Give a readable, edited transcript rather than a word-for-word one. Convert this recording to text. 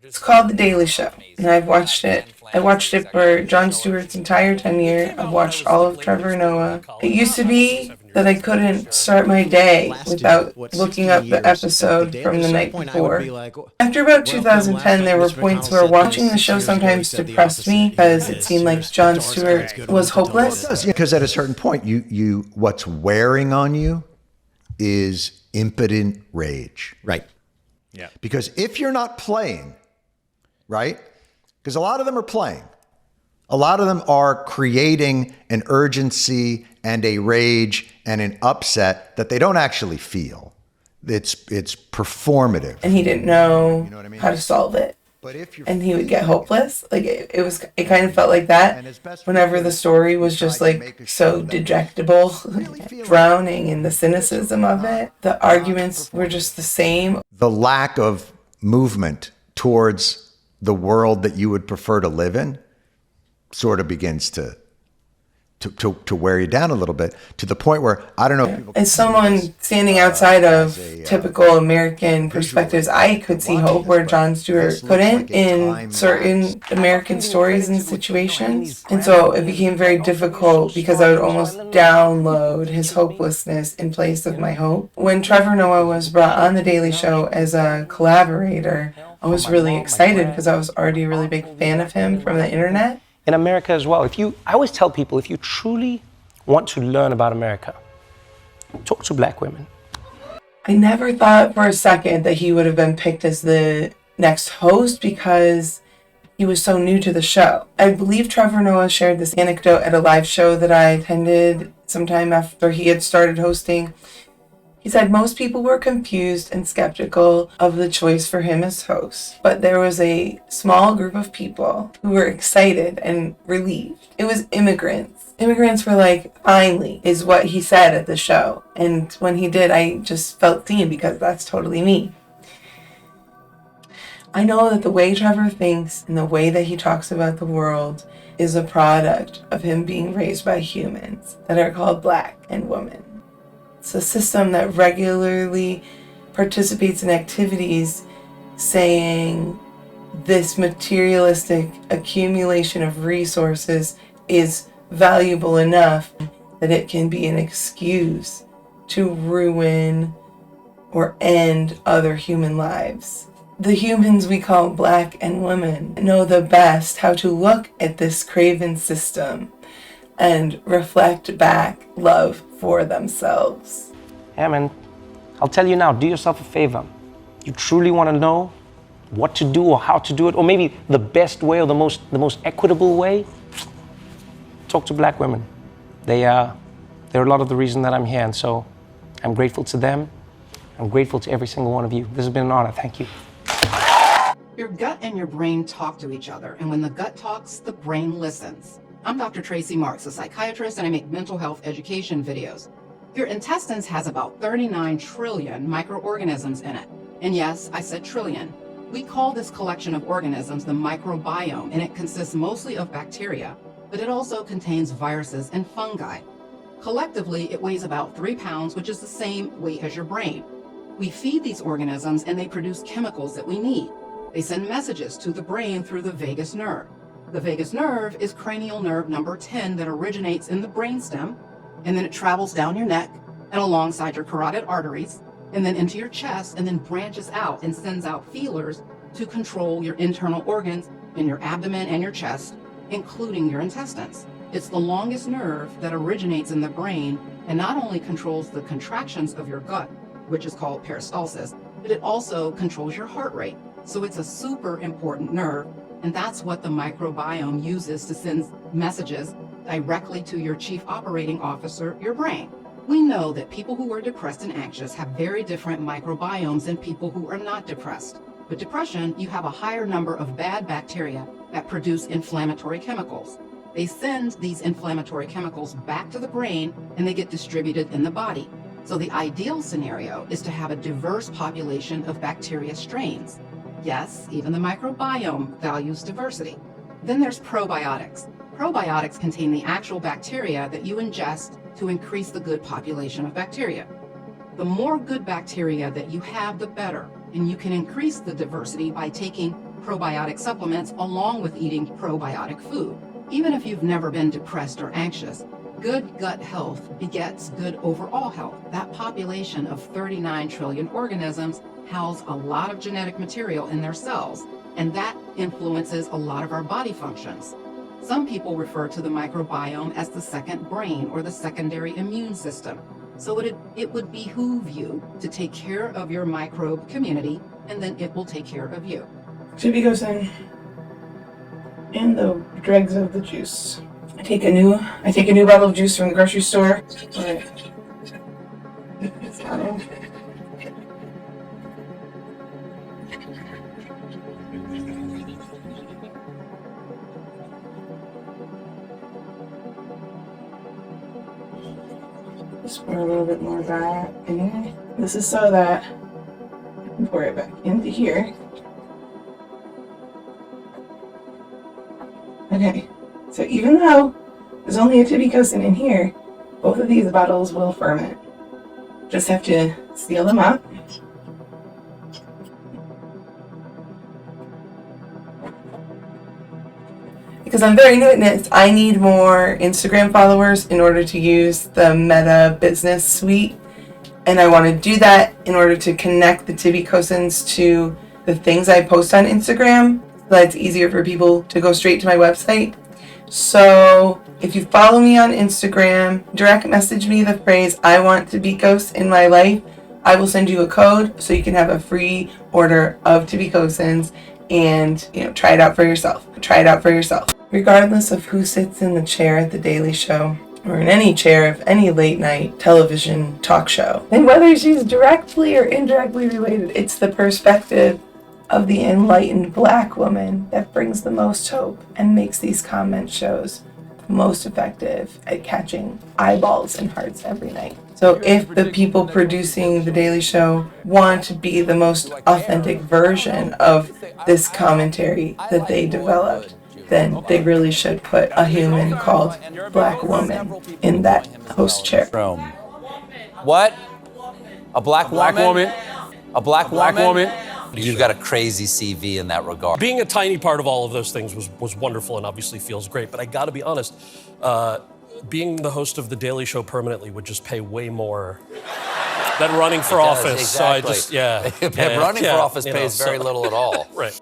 It's called The Daily Show, and I've watched it. I watched it for Jon Stewart's entire tenure. I've watched all of Trevor Noah. It used to be that I couldn't start my day without looking up the episode from the night before. After about 2010, there were points where watching the show sometimes depressed me because it seemed like Jon Stewart was hopeless. Because at a certain point, you what's wearing on you is impotent rage. Right. Yeah. Because if you're not playing, right? Because a lot of them are playing. A lot of them are creating an urgency and a rage and an upset that they don't actually feel. It's performative. And he didn't know, what I mean? how to solve it. But if you're And he would get hopeless. Like it kind of felt like that whenever the story was just like so dejectable, drowning in the cynicism of it. The arguments were just the same. the lack of movement towards the world that you would prefer to live in sort of begins to wear you down a little bit, to the point where I don't know if people, as someone standing outside of typical American perspectives, I could see hope where Jon Stewart couldn't in certain American stories and situations. And so it became very difficult because I would almost download his hopelessness in place of my hope. When Trevor Noah was brought on The Daily Show as a collaborator, I was really excited because I was already a really big fan of him from the internet. In America as well, I always tell people, if you truly want to learn about America, talk to black women. I never thought for a second that he would have been picked as the next host because he was so new to the show. I believe Trevor Noah shared this anecdote at a live show that I attended sometime after he had started hosting. He said most people were confused and skeptical of the choice for him as host, but there was a small group of people who were excited and relieved. It was immigrants. Immigrants were like, finally, is what he said at the show. And when he did, I just felt seen because that's totally me. I know that the way Trevor thinks and the way that he talks about the world is a product of him being raised by humans that are called black and women. It's a system that regularly participates in activities saying this materialistic accumulation of resources is valuable enough that it can be an excuse to ruin or end other human lives. The humans we call black and women know the best how to look at this craven system and reflect back love for themselves. Yeah, man, I'll tell you now, do yourself a favor. You truly want to know what to do or how to do it, or maybe the best way or the most equitable way? Talk to black women. They're a lot of the reason that I'm here, and so I'm grateful to them. I'm grateful to every single one of you. This has been an honor. Thank you. Your gut and your brain talk to each other, and when the gut talks, the brain listens. I'm Dr. Tracy Marks, a psychiatrist, and I make mental health education videos. Your intestines has about 39 trillion microorganisms in it. And yes, I said trillion. We call this collection of organisms the microbiome, and it consists mostly of bacteria, but it also contains viruses and fungi. Collectively, it weighs about 3 pounds, which is the same weight as your brain. We feed these organisms and they produce chemicals that we need. They send messages to the brain through the vagus nerve. The vagus nerve is cranial nerve number 10 that originates in the brainstem, and then it travels down your neck and alongside your carotid arteries, and then into your chest, and then branches out and sends out feelers to control your internal organs in your abdomen and your chest, including your intestines. It's the longest nerve that originates in the brain and not only controls the contractions of your gut, which is called peristalsis, but it also controls your heart rate. So it's a super important nerve. And that's what the microbiome uses to send messages directly to your chief operating officer, your brain. We know that people who are depressed and anxious have very different microbiomes than people who are not depressed. With depression, you have a higher number of bad bacteria that produce inflammatory chemicals. They send these inflammatory chemicals back to the brain and they get distributed in the body. So the ideal scenario is to have a diverse population of bacteria strains. Yes, even the microbiome values diversity. Then there's probiotics. Probiotics contain the actual bacteria that you ingest to increase the good population of bacteria. The more good bacteria that you have, the better. And you can increase the diversity by taking probiotic supplements along with eating probiotic food. Even if you've never been depressed or anxious, good gut health begets good overall health. That population of 39 trillion organisms house a lot of genetic material in their cells, and that influences a lot of our body functions. Some people refer to the microbiome as the second brain or the secondary immune system. So it would behoove you to take care of your microbe community, and then it will take care of you. Chippy goes in the dregs of the juice. I take a new bottle of juice from the grocery store. It's not in. Just pour a little bit more back in here. This is so that I can pour it back into here. Okay, so even though there's only a tibicosin in here, both of these bottles will ferment. Just have to seal them up. Because I'm very new at this, I need more Instagram followers in order to use the Meta Business Suite. And I want to do that in order to connect the tibicosins to the things I post on Instagram, so that it's easier for people to go straight to my website. So if you follow me on Instagram, direct message me the phrase, I want tibicos in my life. I will send you a code so you can have a free order of tibicosins and, try it out for yourself. Try it out for yourself. Regardless of who sits in the chair at The Daily Show, or in any chair of any late night television talk show, and whether she's directly or indirectly related, it's the perspective of the enlightened Black woman that brings the most hope and makes these comment shows most effective at catching eyeballs and hearts every night. So if the people producing The Daily Show want to be the most authentic version of this commentary that they developed, then they really should put a human called Black woman in that host chair. What? A black woman? A black woman? You've got a crazy CV in that regard. Being a tiny part of all of those things was wonderful and obviously feels great, but I gotta be honest, being the host of The Daily Show permanently would just pay way more than running for office. Exactly. So I just, Running for office pays very little at all. Right.